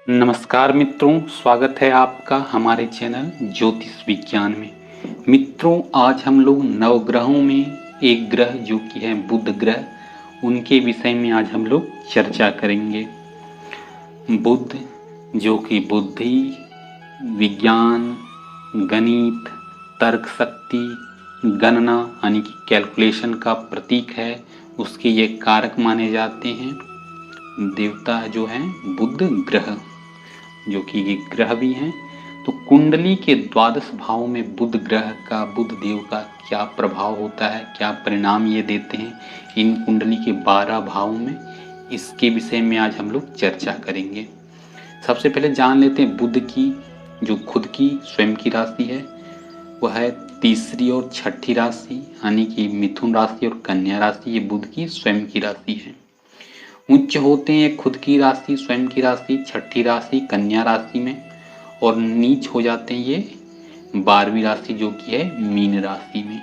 नमस्कार मित्रों, स्वागत है आपका हमारे चैनल ज्योतिष विज्ञान में। मित्रों, आज हम लोग नवग्रहों में एक ग्रह जो कि है बुध ग्रह, उनके विषय में आज हम लोग चर्चा करेंगे। बुध जो कि बुद्धि, विज्ञान, गणित, तर्क शक्ति, गणना यानी कि कैलकुलेशन का प्रतीक है, उसके ये कारक माने जाते हैं। देवता जो है बुध ग्रह, जो कि ये ग्रह भी हैं। तो कुंडली के द्वादश भाव में बुध ग्रह का, बुध देव का क्या प्रभाव होता है, क्या परिणाम ये देते हैं इन कुंडली के 12 भावों में, इसके विषय में आज हम लोग चर्चा करेंगे। सबसे पहले जान लेते हैं बुध की जो खुद की स्वयं की राशि है, वह है तीसरी और छठी राशि, यानी कि मिथुन राशि और कन्या राशि। ये बुध की स्वयं की राशि है। उच्च होते हैं खुद की राशि, स्वयं की राशि, छठी राशि कन्या राशि में, और नीच हो जाते हैं ये 12वीं राशि जो कि है मीन राशि में।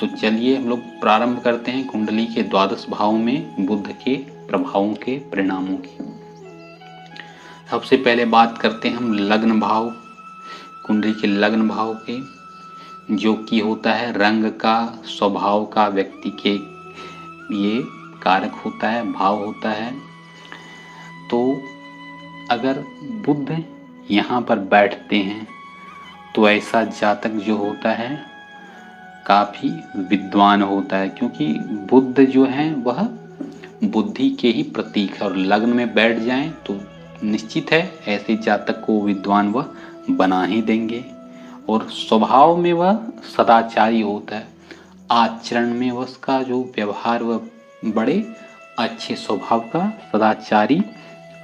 तो चलिए हम लोग प्रारंभ करते हैं कुंडली के द्वादश भाव में बुध के प्रभावों के परिणामों की। सबसे पहले बात करते हैं हम लग्न भाव, कुंडली के लग्न भाव के, जो कि होता है रंग का, स्वभाव का, व्यक्ति के ये कारक होता है, भाव होता है। तो अगर बुध यहाँ पर बैठते हैं तो ऐसा जातक जो होता है काफी विद्वान होता है, क्योंकि बुध जो है वह बुद्धि के ही प्रतीक है, और लग्न में बैठ जाएं तो निश्चित है ऐसे जातक को विद्वान वह बना ही देंगे। और स्वभाव में वह सदाचारी होता है, आचरण में उसका जो व्यवहार वह बड़े अच्छे स्वभाव का, सदाचारी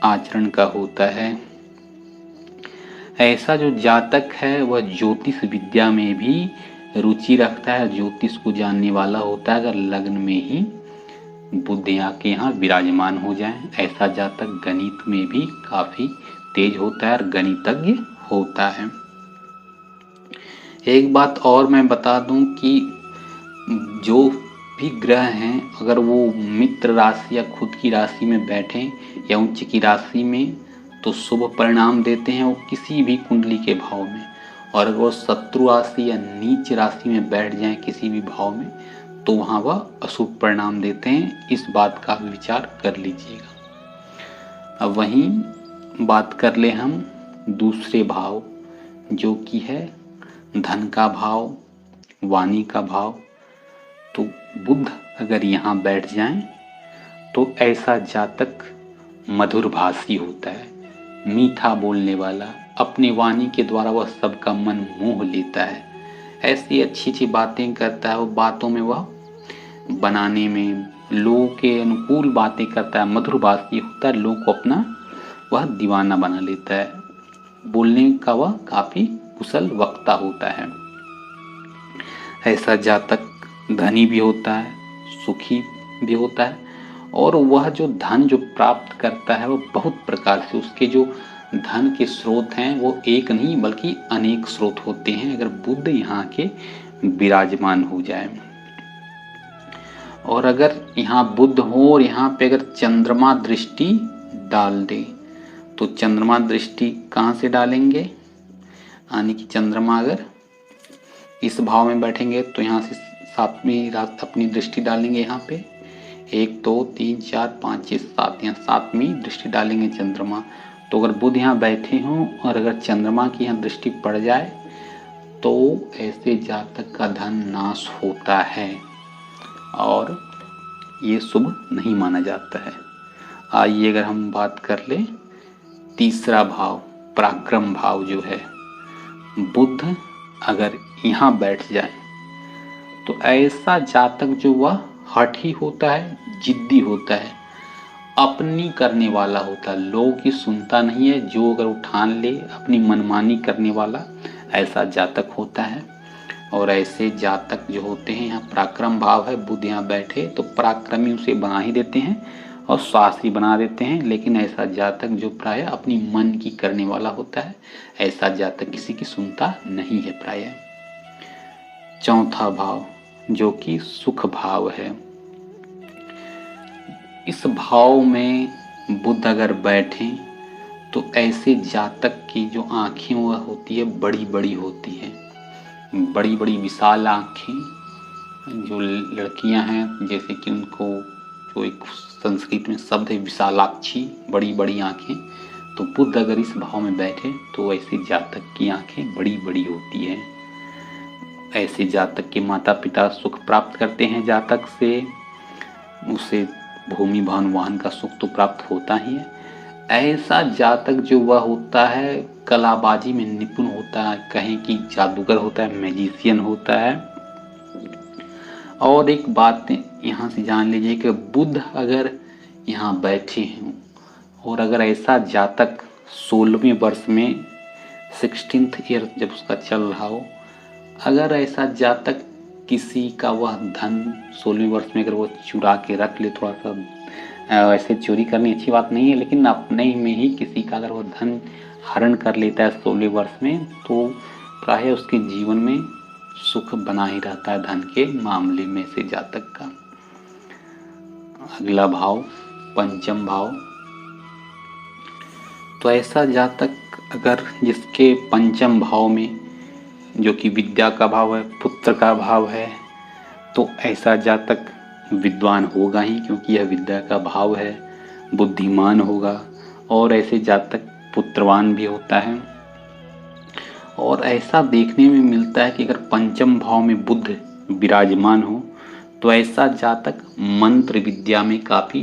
आचरण का होता है। ऐसा जो जातक है वह ज्योतिष विद्या में भी रुचि रखता है, ज्योतिष को जानने वाला होता है। अगर लग्न में ही बुध के यहाँ विराजमान हो जाए, ऐसा जातक गणित में भी काफी तेज होता है और गणितज्ञ होता है। एक बात और मैं बता दूं कि जो भी ग्रह हैं, अगर वो मित्र राशि या खुद की राशि में बैठें या उच्च की राशि में तो शुभ परिणाम देते हैं वो किसी भी कुंडली के भाव में, और अगर वो शत्रु राशि या नीच राशि में बैठ जाएं किसी भी भाव में तो वहाँ वह अशुभ परिणाम देते हैं। इस बात का विचार कर लीजिएगा। अब वहीं बात कर ले हम दूसरे भाव, जो कि है धन का भाव, वाणी का भाव। तो बुध अगर यहाँ बैठ जाएं तो ऐसा जातक मधुरभाषी होता है, मीठा बोलने वाला, अपनी वाणी के द्वारा वह सबका मन मोह लेता है, ऐसी अच्छी अच्छी बातें करता है। वो बातों में वह बनाने में लोगों के अनुकूल बातें करता है, मधुरभाषी होता है, लोगों को अपना वह दीवाना बना लेता है। बोलने का वह काफी कुशल वक्ता होता है। ऐसा जातक धनी भी होता है, सुखी भी होता है, और वह जो धन जो प्राप्त करता है वो बहुत प्रकार से, उसके जो धन के स्रोत हैं वो एक नहीं बल्कि अनेक स्रोत होते हैं अगर बुध यहाँ के विराजमान हो जाए। और अगर यहाँ बुध हो और यहाँ पे अगर चंद्रमा दृष्टि डाल दे, तो चंद्रमा दृष्टि कहाँ से डालेंगे, यानी कि चंद्रमा अगर इस भाव में बैठेंगे तो यहाँ से सातवीं रात अपनी दृष्टि डालेंगे, यहाँ पे 1 2 3 4 5 6 7, यहाँ सातवीं दृष्टि डालेंगे चंद्रमा। तो अगर बुध यहाँ बैठे हों और अगर चंद्रमा की यहाँ दृष्टि पड़ जाए तो ऐसे जातक का धन नाश होता है और ये शुभ नहीं माना जाता है। आइए अगर हम बात कर ले तीसरा भाव, पराक्रम भाव जो है, बुध अगर यहाँ बैठ जाए तो ऐसा जातक जो वह हठी होता है, जिद्दी होता है, अपनी करने वाला होता है, लोगों की सुनता नहीं है, जो अगर उठान ले अपनी मनमानी करने वाला ऐसा जातक होता है। और ऐसे जातक जो होते हैं, यहाँ पराक्रम भाव है, बुध यहाँ बैठे तो पराक्रमी उसे बना ही देते हैं और साहसी बना देते हैं। लेकिन ऐसा जातक जो प्राय अपनी मन की करने वाला होता है, ऐसा जातक किसी की सुनता नहीं है प्राय। चौथा भाव जो कि सुख भाव है, इस भाव में बुध अगर बैठे तो ऐसे जातक की जो आँखें वह होती है बड़ी बड़ी होती है, बड़ी बड़ी विशाल आँखें। जो लड़कियां हैं जैसे कि उनको जो एक संस्कृत में शब्द है विशालाक्षी, बड़ी बड़ी आँखें, तो बुध अगर इस भाव में बैठे तो ऐसे जातक की आँखें बड़ी बड़ी होती है। ऐसे जातक के माता पिता सुख प्राप्त करते हैं जातक से, उसे भूमि भवन वाहन का सुख तो प्राप्त होता ही है। ऐसा जातक जो वह होता है कलाबाजी में निपुण होता है, कहें कि जादूगर होता है, मैजिशियन होता है। और एक बात यहाँ से जान लीजिए कि बुध अगर यहाँ बैठे हों और अगर ऐसा जातक 16वें वर्ष में 16th ईयर जब उसका चल रहा हो, अगर ऐसा जातक किसी का वह धन 16वें वर्ष में अगर वो चुरा के रख ले, थोड़ा सा ऐसे चोरी करनी अच्छी बात नहीं है, लेकिन अपने में ही किसी का अगर वो धन हरण कर लेता है 16वें वर्ष में, तो प्रायः उसके जीवन में सुख बना ही रहता है धन के मामले में से जातक का। अगला भाव पंचम भाव। तो ऐसा जातक अगर जिसके पंचम भाव में जो कि विद्या का भाव है, पुत्र का भाव है, तो ऐसा जातक विद्वान होगा ही, क्योंकि यह विद्या का भाव है, बुद्धिमान होगा और ऐसे जातक पुत्रवान भी होता है। और ऐसा देखने में मिलता है कि अगर पंचम भाव में बुध विराजमान हो तो ऐसा जातक मंत्र विद्या में काफ़ी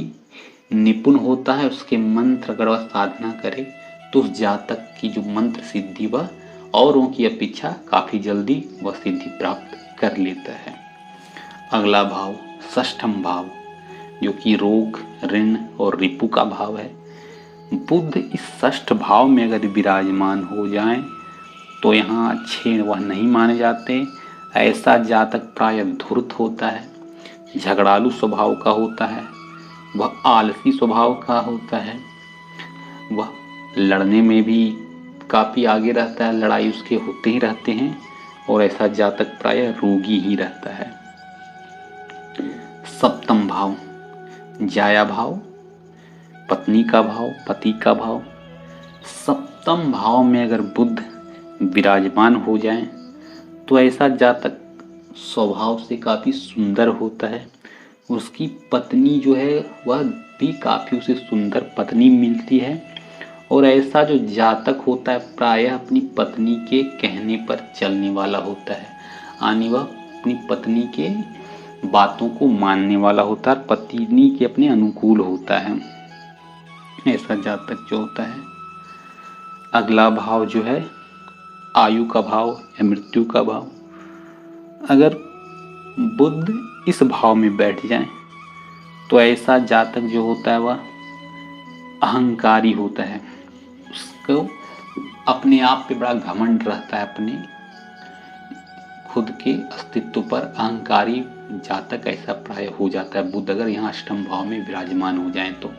निपुण होता है। उसके मंत्र अगर वह साधना करे तो उस जातक की जो मंत्र सिद्धि वह औरों की अपेक्षा काफ़ी जल्दी वह सिद्धि प्राप्त कर लेता है। अगला भाव षष्ठम भाव, जो कि रोग, ऋण और रिपु का भाव है। बुध इस षष्ठ भाव में अगर विराजमान हो जाएं तो यहाँ अच्छे वह नहीं माने जाते। ऐसा जातक प्रायः धूर्त होता है, झगड़ालू स्वभाव का होता है, वह आलसी स्वभाव का होता है, वह लड़ने में भी काफ़ी आगे रहता है, लड़ाई उसके होते ही रहते हैं। और ऐसा जातक प्रायः रोगी ही रहता है। सप्तम भाव जाया भाव, पत्नी का भाव, पति का भाव। सप्तम भाव में अगर बुध विराजमान हो जाए तो ऐसा जातक स्वभाव से काफ़ी सुंदर होता है। उसकी पत्नी जो है वह भी काफ़ी उसे सुंदर पत्नी मिलती है। और ऐसा जो जातक होता है प्रायः अपनी पत्नी के कहने पर चलने वाला होता है, यानी वह अपनी पत्नी के बातों को मानने वाला होता है, पत्नी के अपने अनुकूल होता है, ऐसा जातक जो होता है। अगला भाव जो है आयु का भाव या मृत्यु का भाव। अगर बुध इस भाव में बैठ जाए तो ऐसा जातक जो होता है वह अहंकारी होता है, उसको अपने आप पे बड़ा घमंड रहता है, अपने खुद के अस्तित्व पर अहंकारी जातक ऐसा प्राय हो जाता है बुध अगर यहाँ अष्टम भाव में विराजमान हो जाए तो।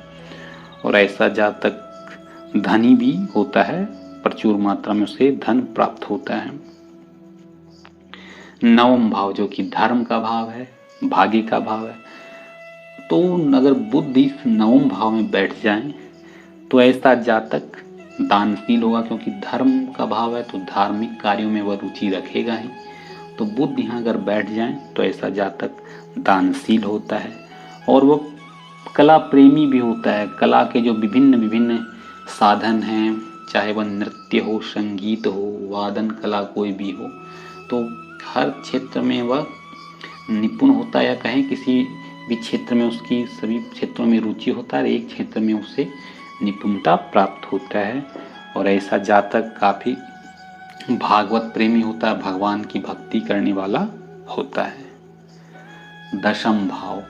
और ऐसा जातक धनी भी होता है, प्रचुर मात्रा में उसे धन प्राप्त होता है। नवम भाव जो कि धर्म का भाव है, भाग्य का भाव है, तो अगर बुध इस नवम भाव में बैठ जाए तो ऐसा जातक दानशील होगा, क्योंकि धर्म का भाव है तो धार्मिक कार्यों में वह रुचि रखेगा ही। तो बुध यहाँ अगर बैठ जाए तो ऐसा जातक दानशील होता है और वो कला प्रेमी भी होता है। कला के जो विभिन्न विभिन्न साधन हैं, चाहे वह नृत्य हो, संगीत हो, वादन कला कोई भी हो, तो हर क्षेत्र में वह निपुण होता है, या कहें किसी भी क्षेत्र में उसकी सभी क्षेत्रों में रुचि होता है, एक क्षेत्र में उसे निपुणता प्राप्त होता है। और ऐसा जातक काफ़ी भागवत प्रेमी होता है, भगवान की भक्ति करने वाला होता है। दशम भाव,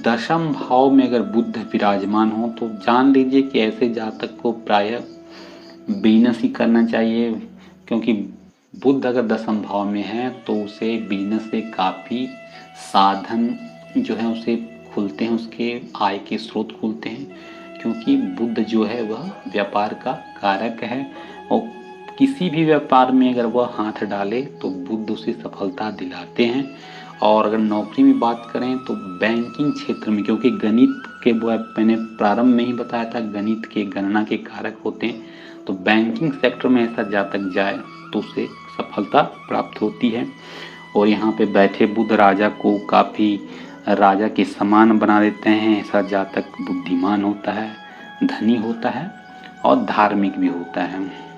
दशम भाव में अगर बुध विराजमान हो तो जान लीजिए कि ऐसे जातक को प्रायः बिजनेस ही करना चाहिए, क्योंकि बुध अगर दशम भाव में है तो उसे बिजनेस से काफ़ी साधन जो है उसे खुलते हैं, उसके आय के स्रोत खुलते हैं, क्योंकि बुध जो है वह व्यापार का कारक है। और किसी भी व्यापार में अगर वह हाथ डाले तो बुध उसे सफलता दिलाते हैं। और अगर नौकरी में बात करें तो बैंकिंग क्षेत्र में, क्योंकि गणित के मैंने प्रारंभ में ही बताया था गणित के गणना के कारक होते हैं, तो बैंकिंग सेक्टर में ऐसा जातक जाए तो उसे सफलता प्राप्त होती है। और यहाँ पे बैठे बुध राजा को काफ़ी राजा के समान बना देते हैं। ऐसा जातक बुद्धिमान होता है, धनी होता है और धार्मिक भी होता है।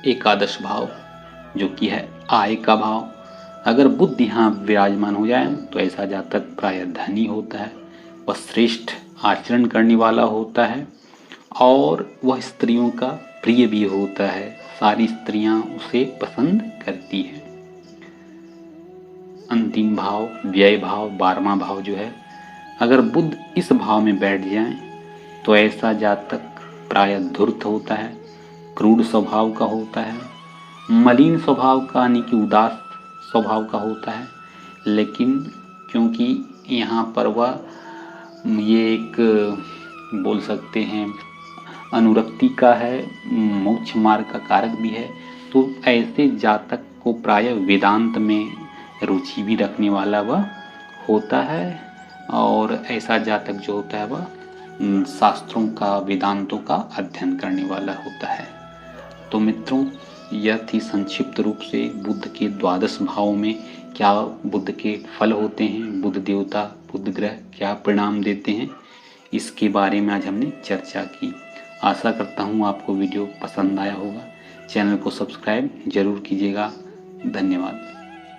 एकादश भाव जो कि है आय का भाव, अगर बुध यहाँ विराजमान हो जाए तो ऐसा जातक प्राय धनी होता है, वह श्रेष्ठ आचरण करने वाला होता है और वह स्त्रियों का प्रिय भी होता है। सारी स्त्रियां उसे पसंद करती हैं। अंतिम भाव व्यय भाव, 12वां भाव जो है, अगर बुध इस भाव में बैठ जाए तो ऐसा जातक प्राय धूर्त होता है, क्रूर स्वभाव का होता है, मलिन स्वभाव का यानी कि उदास स्वभाव का होता है। लेकिन क्योंकि यहाँ पर वह ये एक बोल सकते हैं अनुरक्ति का है, मोक्ष मार्ग का कारक भी है, तो ऐसे जातक को प्राय वेदांत में रुचि भी रखने वाला वह होता है और ऐसा जातक जो होता है वह शास्त्रों का, वेदांतों का अध्ययन करने वाला होता है। तो मित्रों, यह थी संक्षिप्त रूप से बुध के द्वादश भाव में क्या बुध के फल होते हैं, बुध देवता, बुध ग्रह क्या परिणाम देते हैं, इसके बारे में आज हमने चर्चा की। आशा करता हूँ आपको वीडियो पसंद आया होगा। चैनल को सब्सक्राइब जरूर कीजिएगा। धन्यवाद।